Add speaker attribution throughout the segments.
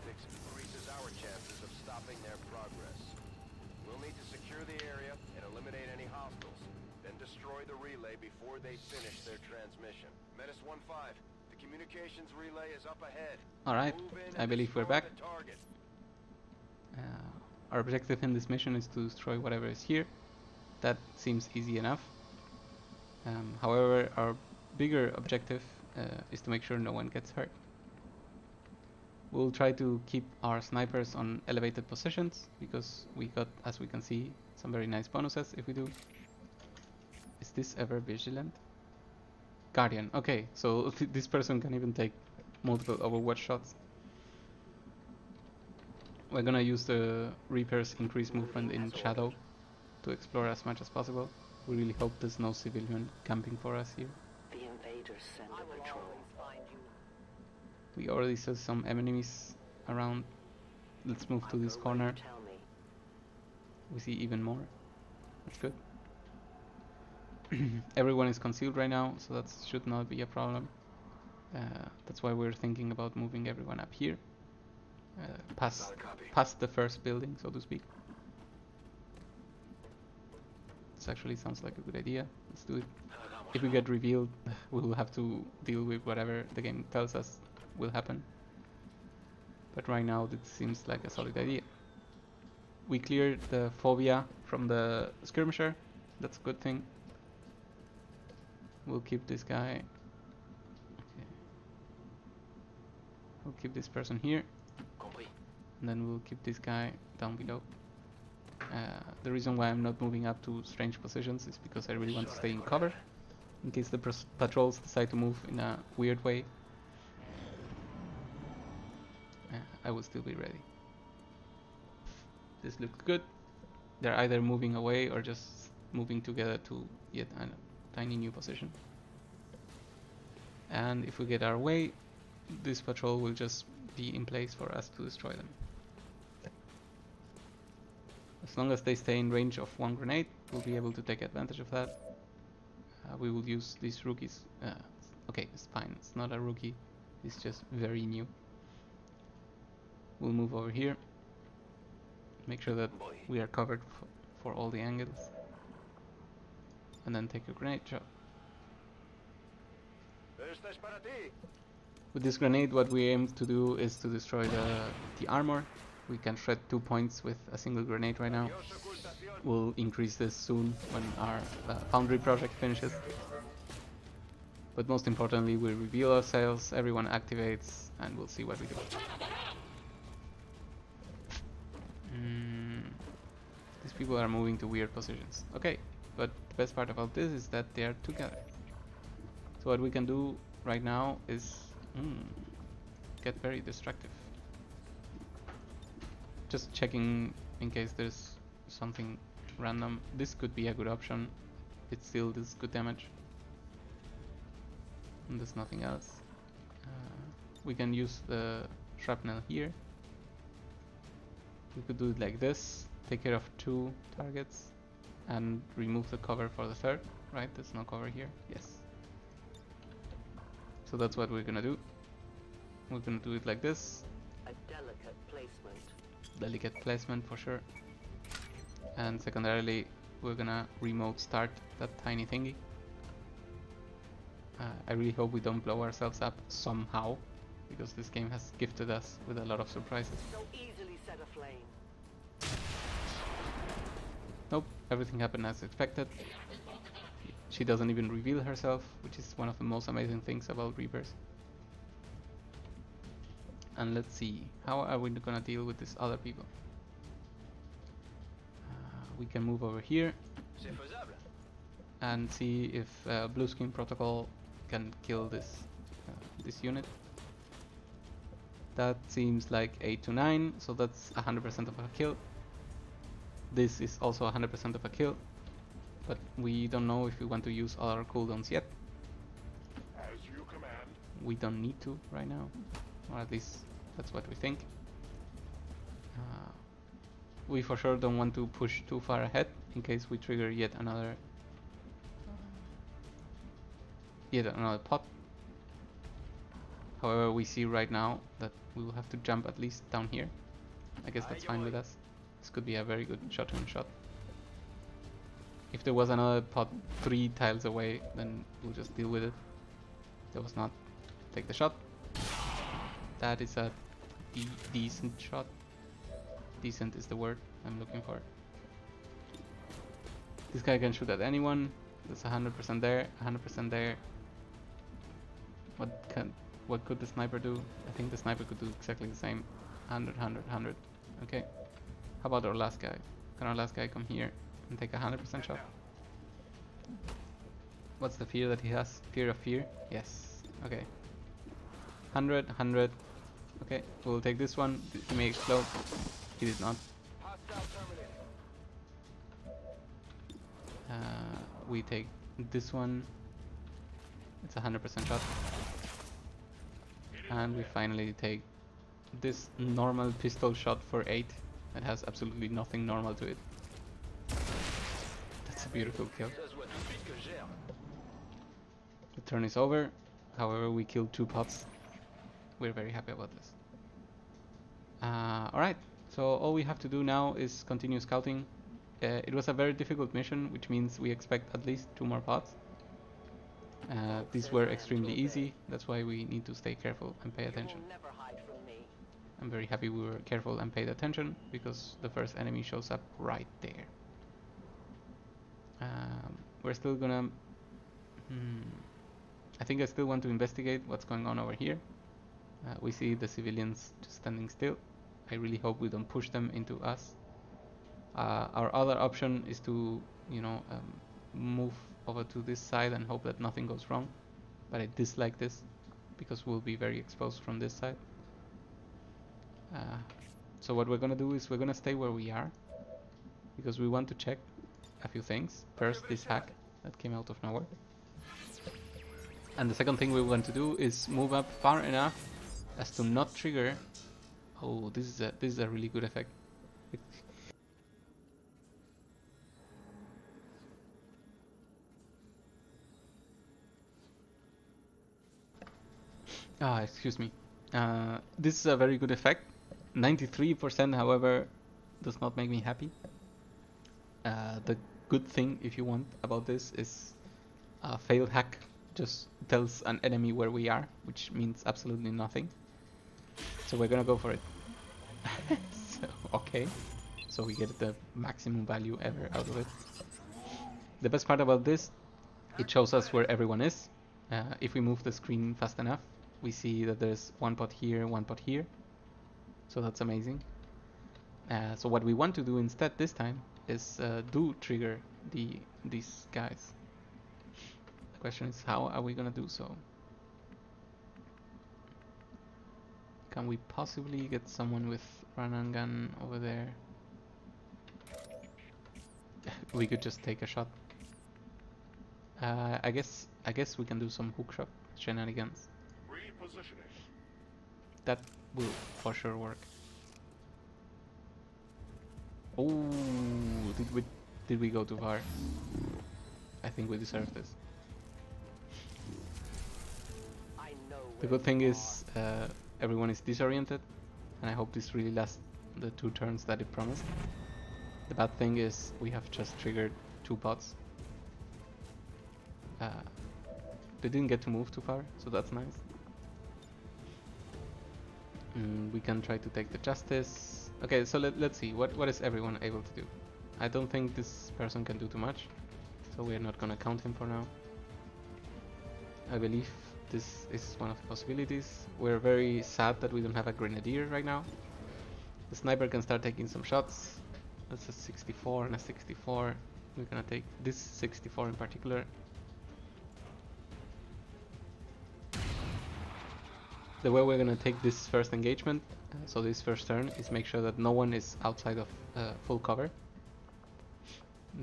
Speaker 1: tactics increases our chances of stopping their progress. We'll need to secure the area and eliminate any hostiles, then destroy the relay before they finish their transmission. Menace 1-5, the communications relay is up ahead.
Speaker 2: Alright, I believe we're back. Our objective in this mission is to destroy whatever is here. That seems easy enough. However, our bigger objective is to make sure no one gets hurt. We'll try to keep our snipers on elevated positions because we got, as we can see, some very nice bonuses if we do. Is this ever vigilant? Guardian. Okay, so this person can even take multiple Overwatch shots. We're gonna use the Reaper's increased movement in shadow to explore as much as possible. We really hope there's no civilian camping for us here.
Speaker 3: The invaders send a patrol.
Speaker 2: We already saw some enemies around. Let's move to this corner. We see even more. That's good. Everyone is concealed right now, so that should not be a problem. That's why we're thinking about moving everyone up here. Past the first building, so to speak. This actually sounds like a good idea. Let's do it. If we get revealed, we'll have to deal with whatever the game tells us will happen. But right now, it seems like a solid idea. We cleared the phobia from the skirmisher. That's a good thing. We'll keep this guy. Okay. We'll keep this person here. And then we'll keep this guy down below. The reason why I'm not moving up to strange positions is because I really want to stay in cover in case the patrols decide to move in a weird way. I will still be ready. This looks good. They're either moving away or just moving together to yet a tiny new position. And if we get our way, this patrol will just be in place for us to destroy them. As long as they stay in range of one grenade, we'll be able to take advantage of that. We will use these rookies. Okay, it's fine. It's not a rookie. It's just very new. We'll move over here. Make sure that we are covered for all the angles. And then take a grenade shot. With this grenade, what we aim to do is to destroy the armor. We can shred 2 points with a single grenade right now. We'll increase this soon when our foundry project finishes. But most importantly, we reveal ourselves, everyone activates, and we'll see what we do. These people are moving to weird positions. Okay, but the best part about this is that they are together. So what we can do right now is get very destructive. Just checking in case there's something random. This could be a good option. It still does good damage. And there's nothing else. We can use the shrapnel here. We could do it like this. Take care of 2 targets and remove the cover for the third. Right? There's no cover here. Yes. So that's what we're gonna do. We're gonna do it like this.
Speaker 3: A delicate placement.
Speaker 2: Delicate placement for sure. And secondarily, we're gonna remote start that tiny thingy. I really hope we don't blow ourselves up somehow, because this game has gifted us with a lot of surprises.
Speaker 3: So easily set aflame.
Speaker 2: Nope, everything happened as expected. She doesn't even reveal herself, which is one of the most amazing things about Reapers. And let's see, how are we gonna deal with these other people? We can move over here and see if Blue Skin Protocol can kill this this unit. That seems like 8 to 9, so that's 100% of a kill. This is also 100% of a kill, but we don't know if we want to use all our cooldowns yet.
Speaker 1: As you command.
Speaker 2: We don't need to right now, or at least that's what we think. We for sure don't want to push too far ahead in case we trigger yet another pot. However, we see right now that we will have to jump at least down here. I guess that's fine with us. This could be a very good shot. If there was another pod 3 tiles away, then we'll just deal with it. There was not. Take the shot. That is a decent shot. Decent is the word I'm looking for. This guy can shoot at anyone. There's 100% there, 100% there. What could the sniper do? I think the sniper could do exactly the same. 100, 100, 100. Okay. How about our last guy? Can our last guy come here and take a 100% shot? What's the fear that he has? Fear of fear? Yes. Okay. 100, 100. Okay, we'll take this one. He may explode. He did not. We take this one. It's a 100% shot. And we finally take this normal pistol shot for 8. It has absolutely nothing normal to it. That's a beautiful kill. The turn is over. However, we killed 2 pods. We're very happy about this. Alright, so all we have to do now is continue scouting. It was a very difficult mission, which means we expect at least 2 more pods. These were extremely easy, that's why we need to stay careful and pay attention. I'm very happy we were careful and paid attention, because the first enemy shows up right there. We're still gonna... I think I still want to investigate what's going on over here. We see the civilians just standing still. I really hope we don't push them into us. Our other option is to, move over to this side and hope that nothing goes wrong. But I dislike this because we'll be very exposed from this side. So what we're gonna do is we're gonna stay where we are because we want to check a few things. First, this hack that came out of nowhere. And the second thing we want to do is move up far enough as to not trigger. Oh, this is a really good effect. Excuse me. This is a very good effect. 93%, however, does not make me happy. The good thing, if you want, about this is a failed hack just tells an enemy where we are, which means absolutely nothing. So we're gonna go for it. Okay. So we get the maximum value ever out of it. The best part about this, it shows us where everyone is. If we move the screen fast enough, we see that there's 1 pot here, 1 pot here. So that's amazing. So what we want to do instead this time is do trigger these guys. The question is, how are we gonna do so? Can we possibly get someone with run and gun over there? We could just take a shot. I guess we can do some hook shot shenanigans. That will for sure work. Oh, did we go too far? I think we deserve this. The good thing is everyone is disoriented, and I hope this really lasts the 2 turns that it promised. The bad thing is we have just triggered 2 pots. They didn't get to move too far, so that's nice. We can try to take the justice. Okay, so let's see, what is everyone able to do? I don't think this person can do too much, so we are not gonna count him for now. I believe this is one of the possibilities. We're very sad that we don't have a grenadier right now. The sniper can start taking some shots. That's a 64 and a 64. We're gonna take this 64 in particular. The way we're gonna take this first engagement, so this first turn, is make sure that no one is outside of full cover.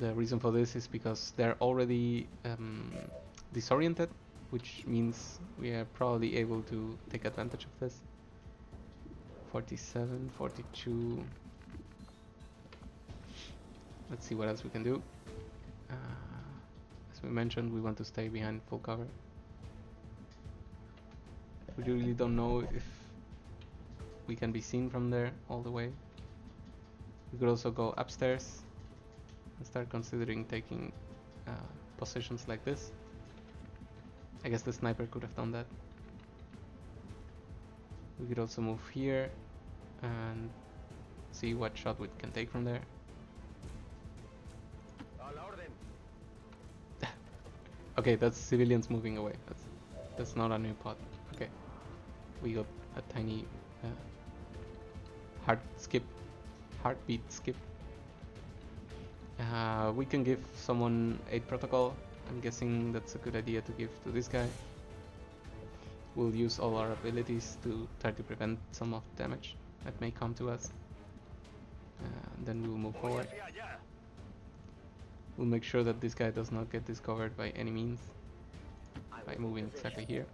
Speaker 2: The reason for this is because they're already disoriented, which means we are probably able to take advantage of this. 47, 42. Let's see what else we can do. As we mentioned, we want to stay behind full cover. We really don't know if we can be seen from there all the way. We could also go upstairs and start considering taking positions like this. I guess the sniper could have done that. We could also move here and see what shot we can take from there. Okay, that's civilians moving away. That's not a new pod. Okay, we got a tiny heartbeat skip. We can give someone aid protocol. I'm guessing that's a good idea to give to this guy. We'll use all our abilities to try to prevent some of the damage that may come to us. Then we'll move forward. We'll make sure that this guy does not get discovered by any means by moving exactly here.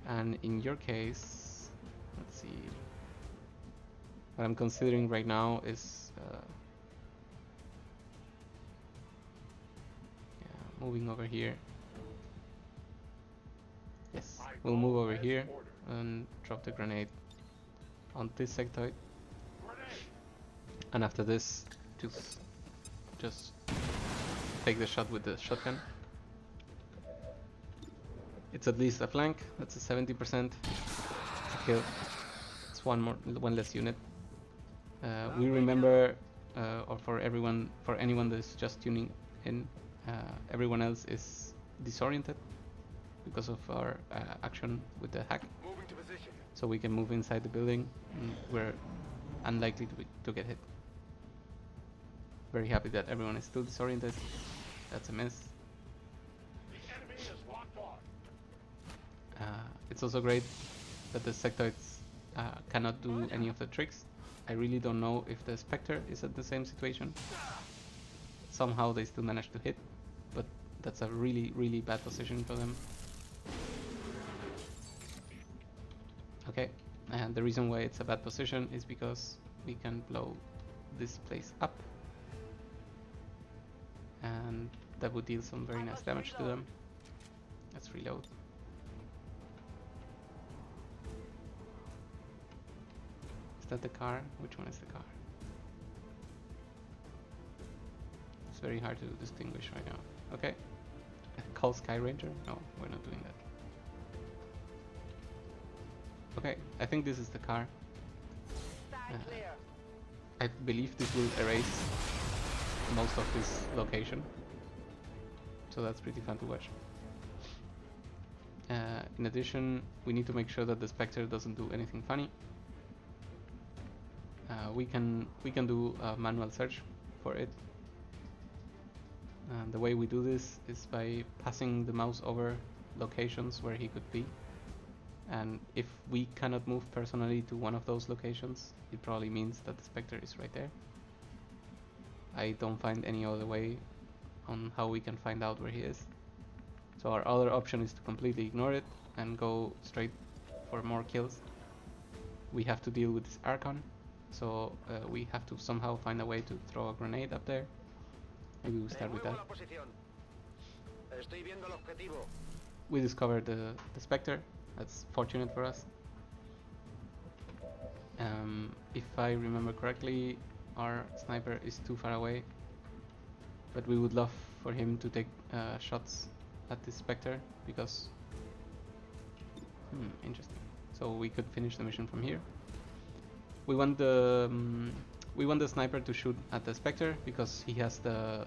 Speaker 2: And in your case, let's see. What I'm considering right now is moving over here. Yes, we'll move over here and drop the grenade on this sectoid. And after this, just take the shot with the shotgun. It's at least a flank. That's a 70%. It's a kill. It's one less unit. We remember, or for anyone that's just tuning in, everyone else is disoriented because of our action with the hack. So we can move inside the building, and we're unlikely to get hit. Very happy that everyone is still disoriented. That's a miss. It's also great that the sectoids cannot do any of the tricks. I really don't know if the Spectre is at the same situation. Somehow they still manage to hit, but that's a really, really bad position for them. Okay, and the reason why it's a bad position is because we can blow this place up. And that would deal some very nice damage to them. Let's reload. Is that the car? Which one is the car? It's very hard to distinguish right now. Okay. Call Sky Ranger? No, we're not doing that. Okay, I think this is the car. I believe this will erase most of this location, so that's pretty fun to watch. In addition, we need to make sure that the Spectre doesn't do anything funny. We can do a manual search for it. The way we do this is by passing the mouse over locations where he could be, and if we cannot move personally to one of those locations, it probably means that the Spectre is right there. I don't find any other way on how we can find out where he is. So our other option is to completely ignore it and go straight for more kills. We have to deal with this Archon, so we have to somehow find a way to throw a grenade up there. Maybe we start with that. We discovered the Spectre. That's fortunate for us. If I remember correctly, our sniper is too far away, but we would love for him to take shots at this Spectre because interesting. So we could finish the mission from here. We want the sniper to shoot at the Spectre because he has the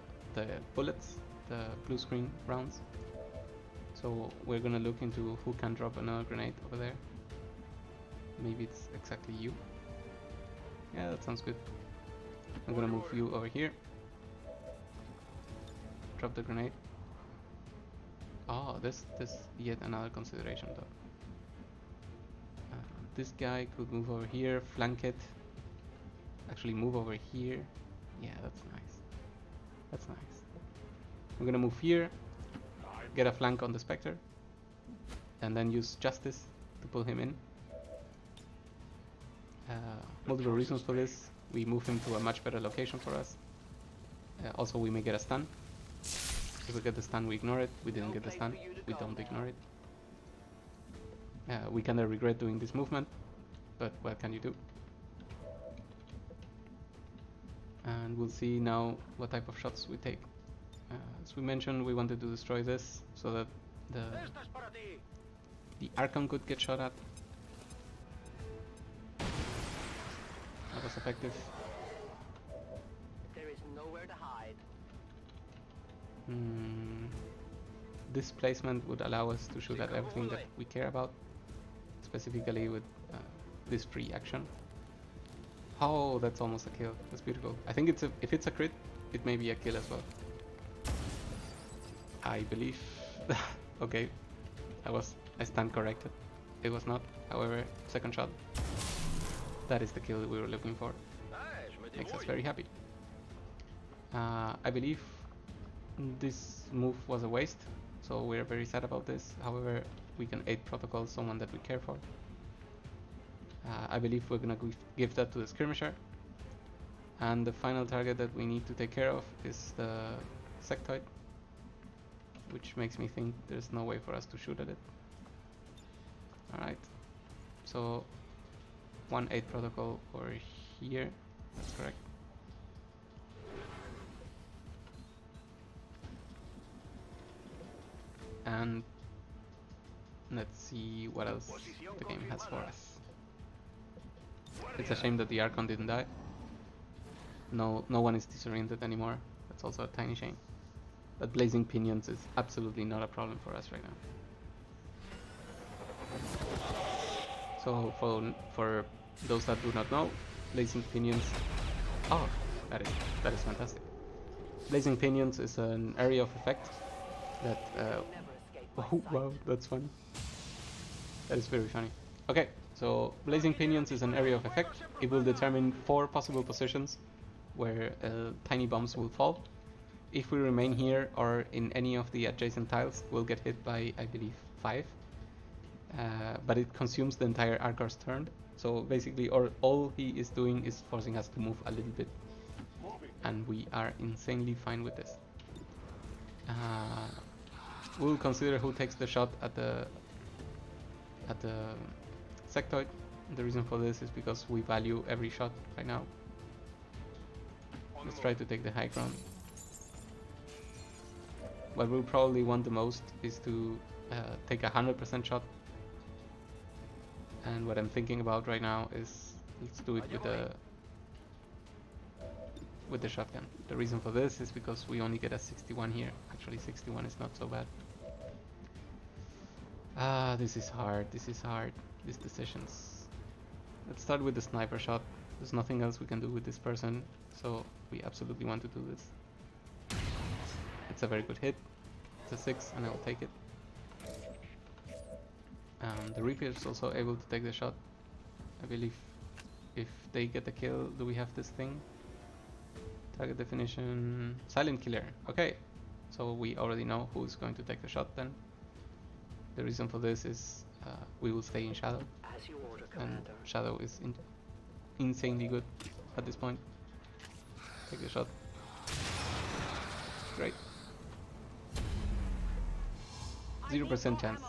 Speaker 2: bullets, the blue screen rounds. So we're gonna look into who can drop another grenade over there. Maybe it's exactly you. Yeah, that sounds good. I'm gonna move you over here. Drop the grenade. Oh, this yet another consideration though. This guy could move over here, flank it. Actually move over here. Yeah, that's nice. That's nice. I'm gonna move here, get a flank on the Spectre, and then use Justice to pull him in. Multiple reasons for this. We move him to a much better location for us. Also, we may get a stun. If we get the stun, we ignore it. We didn't get the stun, we don't ignore it. We kinda regret doing this movement, but what can you do? And we'll see now what type of shots we take. As we mentioned, we wanted to destroy this so that the Archon could get shot at. That was effective.
Speaker 3: There is nowhere to hide.
Speaker 2: This placement would allow us to shoot at everything that we care about, specifically with this free action. Oh, that's almost a kill. That's beautiful. I think if it's a crit, it may be a kill as well. I believe. Okay, I stand corrected. It was not. However, second shot. That is the kill we were looking for. Makes us very happy. I believe this move was a waste, so we're very sad about this. However, we can aid protocol someone that we care for. I believe we're gonna give that to the skirmisher. And the final target that we need to take care of is the sectoid, which makes me think there's no way for us to shoot at it. Alright, so 1-8 protocol over here, that's correct. And let's see what else the game has for us. It's a shame that the Archon didn't die. No one is disoriented anymore. That's also a tiny shame. But Blazing Pinions is absolutely not a problem for us right now. So for those that do not know, Blazing Pinions. Oh, that is fantastic. Blazing Pinions is an area of effect that. Oh wow, that's funny. That is very funny. Okay, so Blazing Pinions is an area of effect. It will determine 4 possible positions where tiny bombs will fall. If we remain here or in any of the adjacent tiles, we'll get hit by, I believe, 5. But it consumes the entire Arcor's turn. So basically, all he is doing is forcing us to move a little bit. And we are insanely fine with this. We'll consider who takes the shot at the sectoid. The reason for this is because we value every shot right now. Let's try to take the high ground. What we'll probably want the most is to take a 100% shot. And what I'm thinking about right now is let's do it with the shotgun. The reason for this is because we only get a 61 here. Actually, 61 is not so bad. This is hard. These decisions. Let's start with the sniper shot. There's nothing else we can do with this person, so we absolutely want to do this. It's a very good hit. It's a 6 and I'll take it. The Reaper is also able to take the shot. I believe if they get the kill, do we have this thing? Target definition, silent killer. Okay, so we already know who's going to take the shot then. The reason for this is we will stay in shadow,
Speaker 3: As you order,
Speaker 2: and
Speaker 3: Commander.
Speaker 2: shadow is insanely good at this point. Take the shot. Great. 0% chance.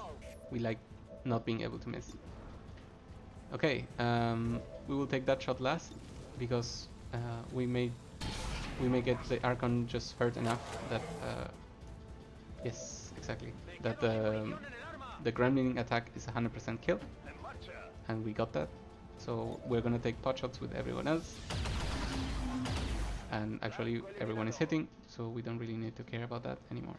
Speaker 2: We like not being able to miss. Okay, we will take that shot last because we may get the Archon just hurt enough that yes, exactly, that the Gremlin attack is 100% kill, and we got that. So we're gonna take pot shots with everyone else, and actually everyone is hitting, so we don't really need to care about that anymore.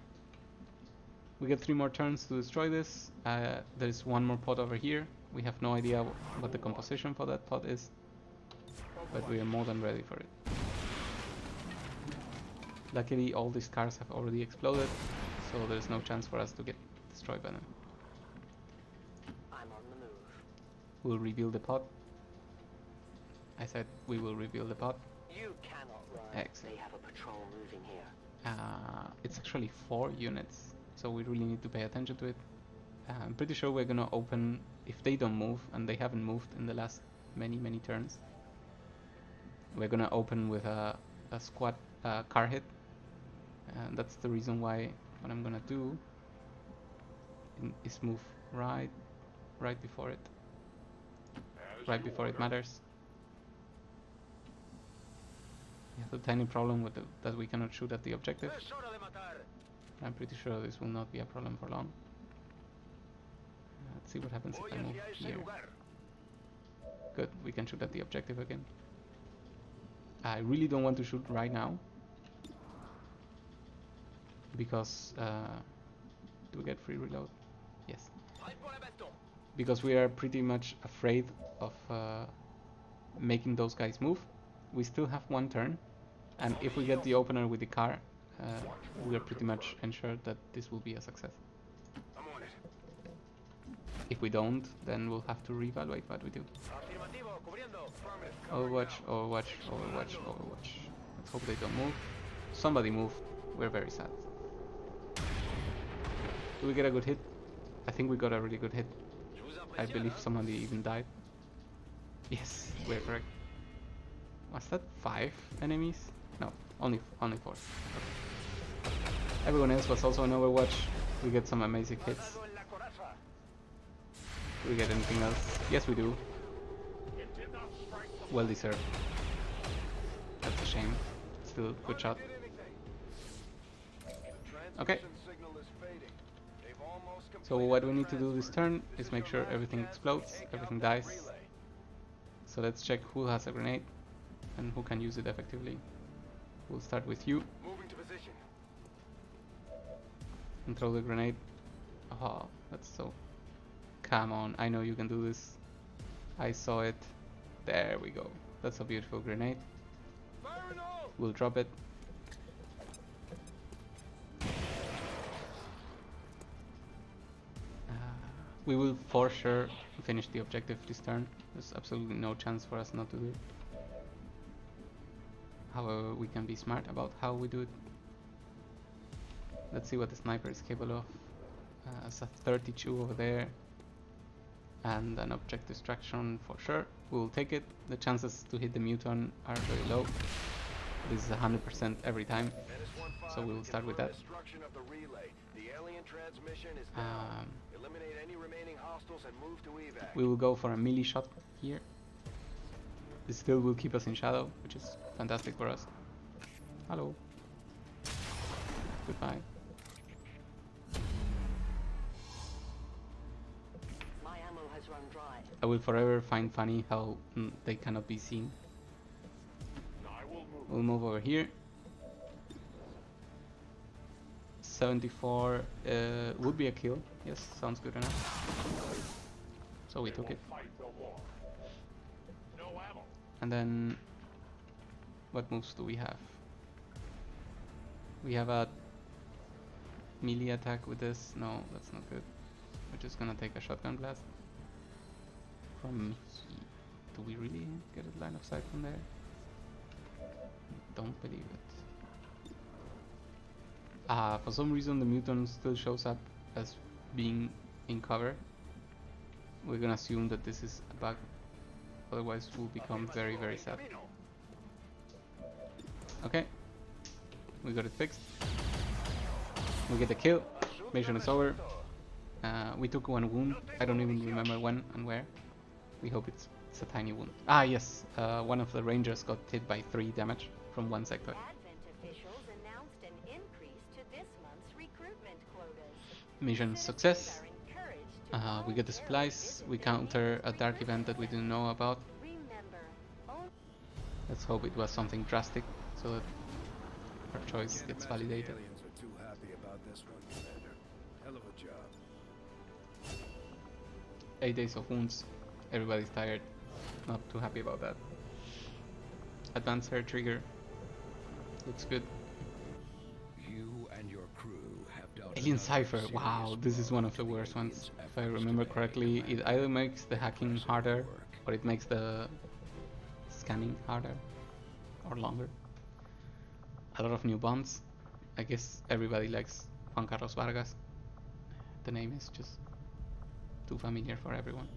Speaker 2: We get 3 more turns to destroy this. There is 1 more pot over here. We have no idea what the composition for that pot is, but we are more than ready for it. Luckily, all these cars have already exploded, so there's no chance for us to get destroyed by them.
Speaker 3: I'm on the move.
Speaker 2: We'll reveal the pot. I said we will reveal the pot.
Speaker 3: You cannot run.
Speaker 2: Excellent.
Speaker 3: They have a patrol moving here.
Speaker 2: It's actually 4 units, so we really need to pay attention to it. I'm pretty sure we're gonna open, if they don't move, and they haven't moved in the last many turns, we're gonna open with a squad car hit, and that's the reason why what I'm gonna do is move right right before it. Right before it matters. We have a tiny problem with that we cannot shoot at the objective. I'm pretty sure this will not be a problem for long. Let's see what happens if I move here. Good, we can shoot at the objective again. I really don't want to shoot right now. Because, do we get free reload? Yes. Because we are pretty much afraid of making those guys move. We still have one turn. And if we get the opener with the car, we are pretty much ensured that this will be a success. If we don't, then we'll have to reevaluate what we do. Overwatch, overwatch, overwatch, overwatch. Let's hope they don't move. Somebody move. We're very sad. Do we get a good hit? I think we got a really good hit. I believe somebody even died. Yes, we're correct. Was that 5 enemies? No, only 4. Okay. Everyone else was also on Overwatch. We get some amazing hits. Do we get anything else? Yes, we do. Well deserved. That's a shame. Still, good shot. Okay. So what we need to do this turn is make sure everything explodes, everything dies. So let's check who has a grenade and who can use it effectively. We'll start with you. And throw the grenade. Oh, that's so... Come on, I know you can do this. I saw it. There we go. That's a beautiful grenade. We'll drop it. We will for sure finish the objective this turn. There's absolutely no chance for us not to do it. However, we can be smart about how we do it. Let's see what the sniper is capable of. It's a 32 over there. And an object distraction for sure. We will take it. The chances to hit the muton are very low. This is 100% every time. So we will start with that. We will go for a melee shot here. This still will keep us in shadow, which is fantastic for us. Hello. Goodbye.
Speaker 3: My ammo has run dry.
Speaker 2: I will forever find funny how they cannot be seen. We'll move over here. 74 would be a kill. Yes, sounds good enough. So we took it. And then, what moves do we have? We have a melee attack with this. No, that's not good. We're just gonna take a shotgun blast. From here. Do we really get a line of sight from there? Don't believe it. For some reason the mutant still shows up as being in cover. We're gonna assume that this is a bug. Otherwise we'll become very, very sad. Okay. We got it fixed. We get the kill. Mission is over. We took 1 wound. I don't even remember when and where. We hope it's a tiny wound. Ah, yes. One of the rangers got hit by 3 damage from 1 sector.
Speaker 4: Advent officials announced an increase to this month's recruitment quotas.
Speaker 2: Mission success. We get the supplies. We counter a dark event that we didn't know about. Let's hope it was something drastic so that our choice gets validated.
Speaker 5: Aliens are too happy about this one, Commander. Hell of a job.
Speaker 2: 8 days of wounds. Everybody's tired. Not too happy about that. Advanced hair trigger. Looks good.
Speaker 5: You and your crew have dealt
Speaker 2: Alien Cipher. Wow, this is one of the worst ones. If I remember correctly, it either makes the hacking harder or it makes the scanning harder or longer. A lot of new bonds. I guess everybody likes Juan Carlos Vargas. The name is just too familiar for everyone.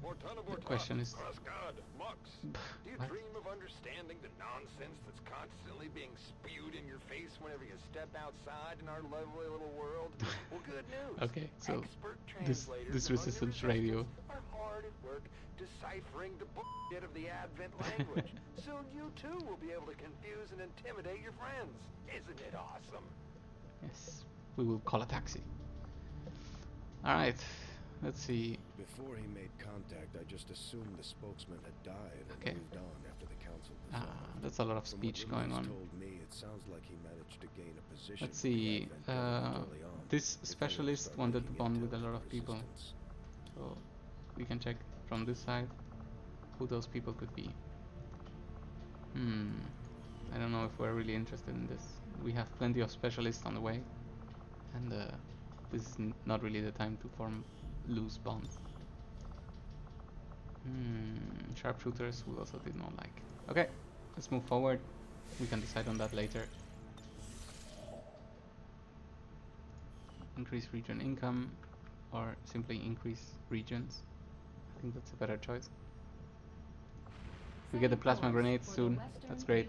Speaker 2: The question is,
Speaker 1: God, Mux, do you
Speaker 2: what?
Speaker 1: dream of understanding the nonsense that's constantly being spewed in your face whenever you step outside in our lovely little world? Well, good news.
Speaker 2: Okay, so
Speaker 1: Expert
Speaker 2: this
Speaker 1: translators among the
Speaker 2: resistance radio.
Speaker 1: are hard at work deciphering the bullshit of the Advent language. Soon you too will be able to confuse and intimidate your friends. Isn't it awesome?
Speaker 2: Yes, we will call a taxi. Alright, let's see.
Speaker 5: Before he made contact, I just assumed the spokesman had died and
Speaker 2: Okay.
Speaker 5: moved on after the council dissolved.
Speaker 2: That's a lot of
Speaker 5: From
Speaker 2: speech
Speaker 5: what
Speaker 2: going
Speaker 5: Louise
Speaker 2: on.
Speaker 5: told me, it sounds like he managed to gain a position.
Speaker 2: Let's
Speaker 5: with the
Speaker 2: see.
Speaker 5: Advent government early on,
Speaker 2: This
Speaker 5: before they
Speaker 2: specialist
Speaker 5: start
Speaker 2: wanted to
Speaker 5: making
Speaker 2: bond with a
Speaker 5: intel
Speaker 2: lot of
Speaker 5: for
Speaker 2: people.
Speaker 5: resistance.
Speaker 2: So we can check from this side who those people could be. I don't know if we're really interested in this. We have plenty of specialists on the way, and this is not really the time to form loose bonds. Sharpshooters we also did not like. Okay, let's move forward. We can decide on that later. Increase region income, or simply increase regions. I think that's a better choice. We get the plasma grenades soon. That's great.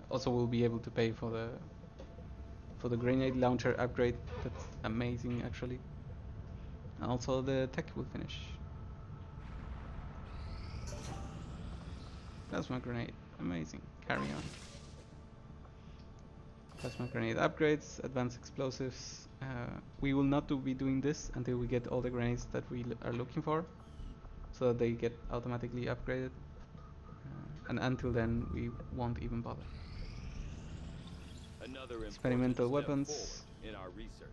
Speaker 2: Also, we'll be able to pay for the grenade launcher upgrade. That's amazing, actually. And also, the tech will finish. Plasma grenade, amazing. Carry on. Plasma grenade upgrades, advanced explosives. We will not be doing this until we get all the grenades that we are looking for, so that they get automatically upgraded. And until then, we won't even bother.
Speaker 6: Another
Speaker 2: Experimental
Speaker 6: important step
Speaker 2: weapons.
Speaker 6: forward in our research.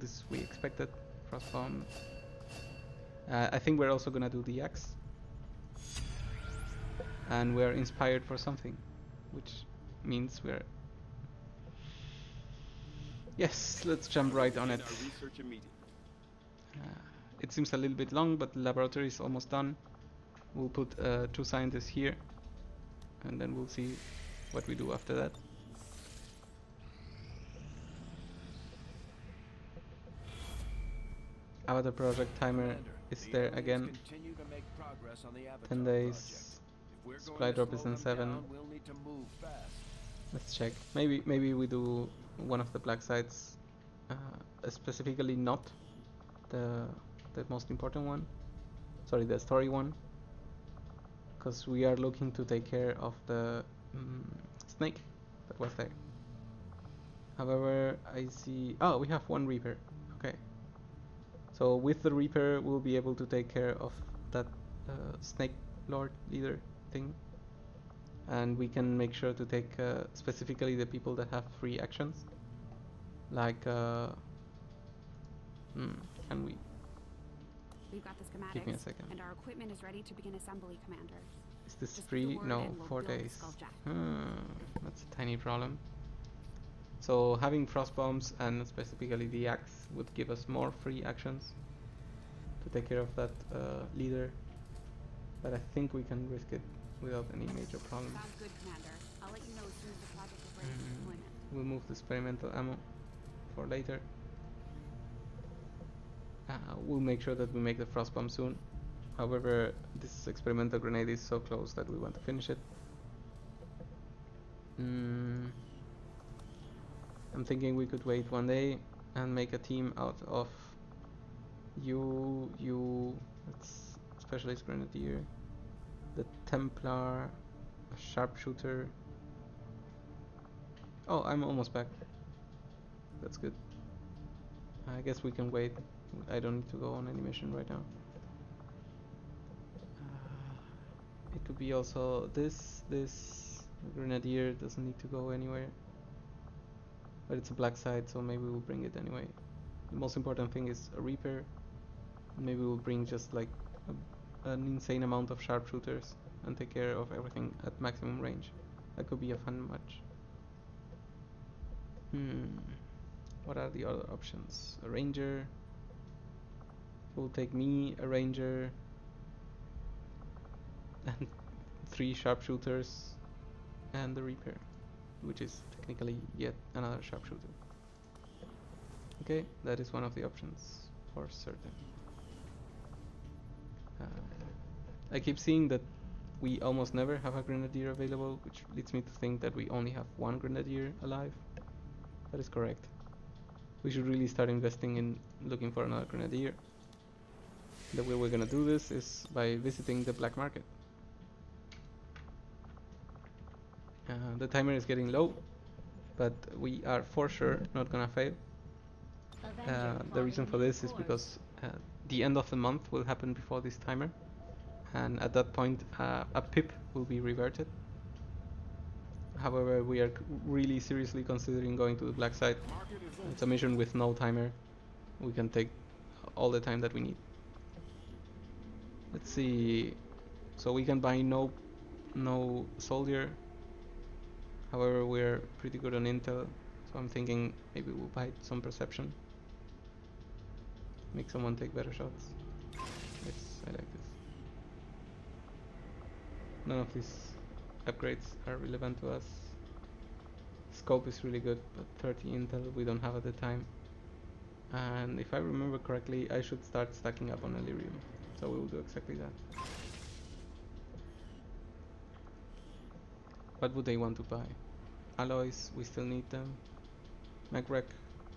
Speaker 2: This we expected. Frostbomb. I think we're also gonna do the axe. And we're inspired for something, which means we're... Yes, let's jump right on it.
Speaker 6: Begin our research immediately.
Speaker 2: It seems a little bit long, but the laboratory is almost done. We'll put 2 scientists here, and then we'll see what we do after that. Avatar project timer is
Speaker 5: The
Speaker 2: there
Speaker 5: aliens
Speaker 2: again.
Speaker 5: continue to make progress on the Avatar
Speaker 2: 10
Speaker 5: project.
Speaker 2: days.
Speaker 5: If we're
Speaker 2: Supply
Speaker 5: going to
Speaker 2: drop is
Speaker 5: slow
Speaker 2: in
Speaker 5: them
Speaker 2: 7.
Speaker 5: down, we'll need to move fast.
Speaker 2: Let's check. Maybe we do one of the black sites, specifically not the most important one. Sorry, the story one, because we are looking to take care of the snake that was there. However, I see. Oh, we have 1 Reaper. Okay. So with the Reaper, we'll be able to take care of that snake lord leader thing. And we can make sure to take specifically the people that have free actions. Like, can we?
Speaker 7: We've got the schematics,
Speaker 2: Give me a second.
Speaker 7: and our equipment is ready to begin assembly, Commander.
Speaker 2: Is this
Speaker 7: Just give the
Speaker 2: free?
Speaker 7: word
Speaker 2: No,
Speaker 7: and we'll
Speaker 2: 4
Speaker 7: build the
Speaker 2: days.
Speaker 7: Skulljack.
Speaker 2: That's a tiny problem. So having frost bombs and specifically the axe would give us more free actions to take care of that leader. But I think we can risk it without any major problems.
Speaker 7: Sounds good, Commander. I'll let you know as soon as the project is ready for deployment.
Speaker 2: We'll move the experimental ammo for later. We'll make sure that we make the frost bomb soon. However, this experimental grenade is so close that we want to finish it. I'm thinking we could wait 1 day and make a team out of that's specialist grenadier, the Templar, a sharpshooter. Oh, I'm almost back. That's good. I guess we can wait. I don't need to go on any mission right now. It could be also this grenadier doesn't need to go anywhere. But it's a black site, so maybe we'll bring it anyway. The most important thing is a Reaper. Maybe we'll bring just like an insane amount of sharpshooters and take care of everything at maximum range. That could be a fun match. What are the other options? A Ranger. Will take me, a Ranger, and 3 sharpshooters, and the Reaper, which is technically yet another sharpshooter. Okay, that is one of the options for certain. I keep seeing that we almost never have a grenadier available, which leads me to think that we only have one grenadier alive. That is correct. We should really start investing in looking for another grenadier. The way we're gonna do this is by visiting the black market. The timer is getting low, but we are for sure not gonna fail. The reason for this is because the end of the month will happen before this timer, and at that point a pip will be reverted. However, we are really seriously considering going to the black side. It's a mission with no timer. We can take all the time that we need. Let's see. So we can buy no soldier. However, we're pretty good on intel, so I'm thinking maybe we'll buy some perception. Make someone take better shots. Yes, I like this. None of these upgrades are relevant to us. Scope is really good, but 30 intel we don't have at the time. And if I remember correctly, I should start stacking up on Illyrium. So we will do exactly that. What would they want to buy? Alloys, we still need them. Mech-Wreck,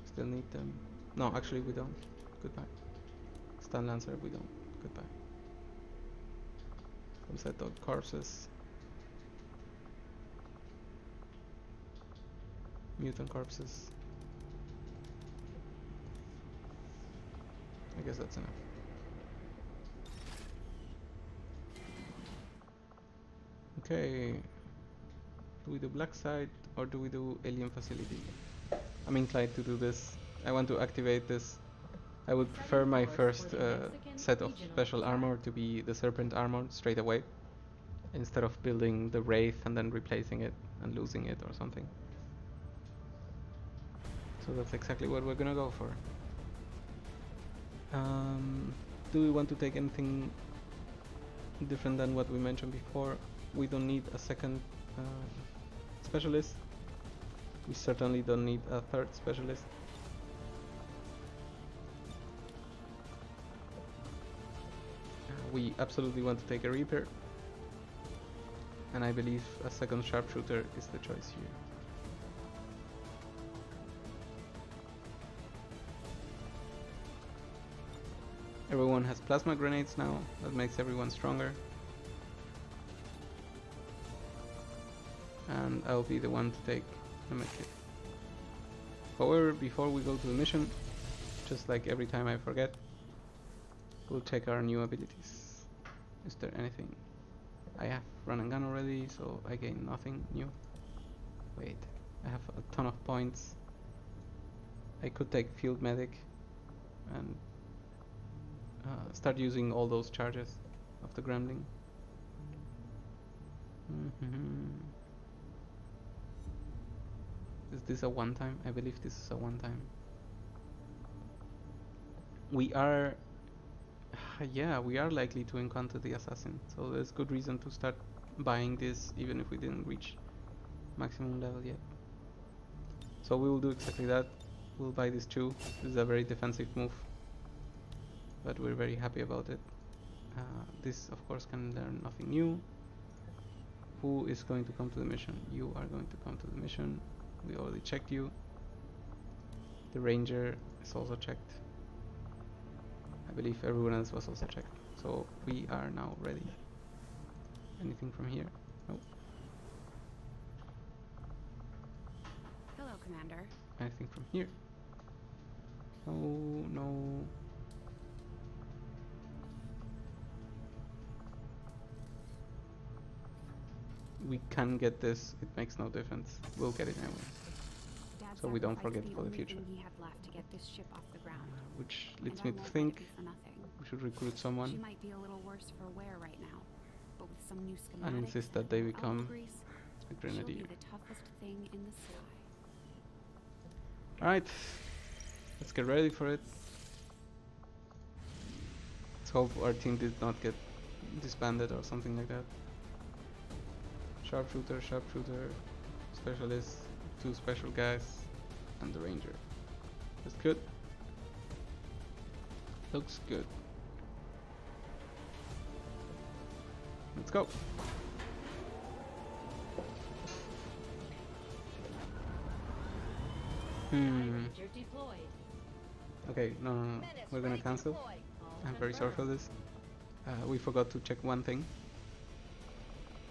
Speaker 2: still need them. No, actually we don't. Goodbye. Stun Lancer, we don't. Goodbye. Some set of corpses. Mutant corpses. I guess that's enough. Okay. Do we do black side or do we do alien facility? I'm inclined to do this. I want to activate this. I would prefer my first set of special armor to be the serpent armor straight away, instead of building the wraith and then replacing it and losing it or something. So that's exactly what we're gonna go for. Do we want to take anything different than what we mentioned before? We don't need a second specialist. We certainly don't need a third specialist. We absolutely want to take a Reaper, and I believe a second sharpshooter is the choice here. Everyone has plasma grenades now, that makes everyone stronger. And I'll be the one to take the medkit. However, before we go to the mission, just like every time I forget, we'll check our new abilities. Is there anything? I have run and gun already, so I gain nothing new. Wait, I have a ton of points. I could take field medic and start using all those charges of the Gremlin. Is this a one time? I believe this is a one time. We are yeah, we are likely to encounter the assassin, so there's good reason to start buying this even if we didn't reach maximum level yet. So we will do exactly that. We'll buy this too. This is a very defensive move, but we're very happy about it. This of course can learn nothing new. Who is going to come to the mission? You are going to come to the mission. We already checked you. The ranger is also checked. I believe everyone else was also checked. So we are now ready. Anything from here? No.
Speaker 7: Hello, Commander.
Speaker 2: Anything from here? Oh no. We can get this. It makes no difference. We'll get it anyway.
Speaker 7: Dad
Speaker 2: So we don't
Speaker 7: sacrificed
Speaker 2: forget
Speaker 7: the
Speaker 2: for the
Speaker 7: only
Speaker 2: future.
Speaker 7: thing he had left to get this ship off the ground.
Speaker 2: Which leads
Speaker 7: And
Speaker 2: me
Speaker 7: I
Speaker 2: to
Speaker 7: won't let it
Speaker 2: think
Speaker 7: be for nothing.
Speaker 2: we should recruit
Speaker 7: She
Speaker 2: someone
Speaker 7: might be a little worse for wear right now, but with some new schematics
Speaker 2: and insist that they
Speaker 7: and
Speaker 2: become
Speaker 7: grease,
Speaker 2: a
Speaker 7: she'll
Speaker 2: grenadier.
Speaker 7: be the toughest thing in the sky.
Speaker 2: Alright, let's get ready for it. Let's hope our team did not get disbanded or something like that. Sharpshooter, specialist, 2 special guys, and the ranger. That's good. Looks good. Let's go.
Speaker 7: Ranger deployed.
Speaker 2: Okay, no, we're gonna cancel. I'm very sorry for this. We forgot to check one thing,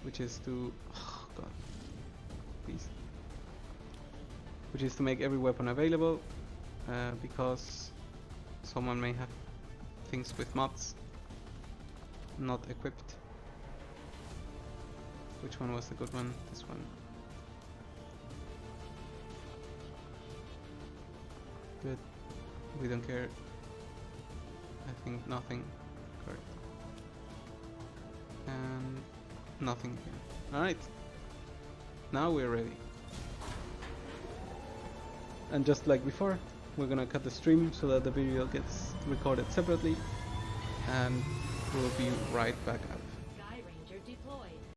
Speaker 2: which is to, oh god, please, which is to make every weapon available, because someone may have things with mods not equipped. Which one was the good one? This one. Good. We don't care. I think nothing. Correct. And nothing here. Alright. Now we're ready. And just like before, we're gonna cut the stream so that the video gets recorded separately. And we'll be right back up.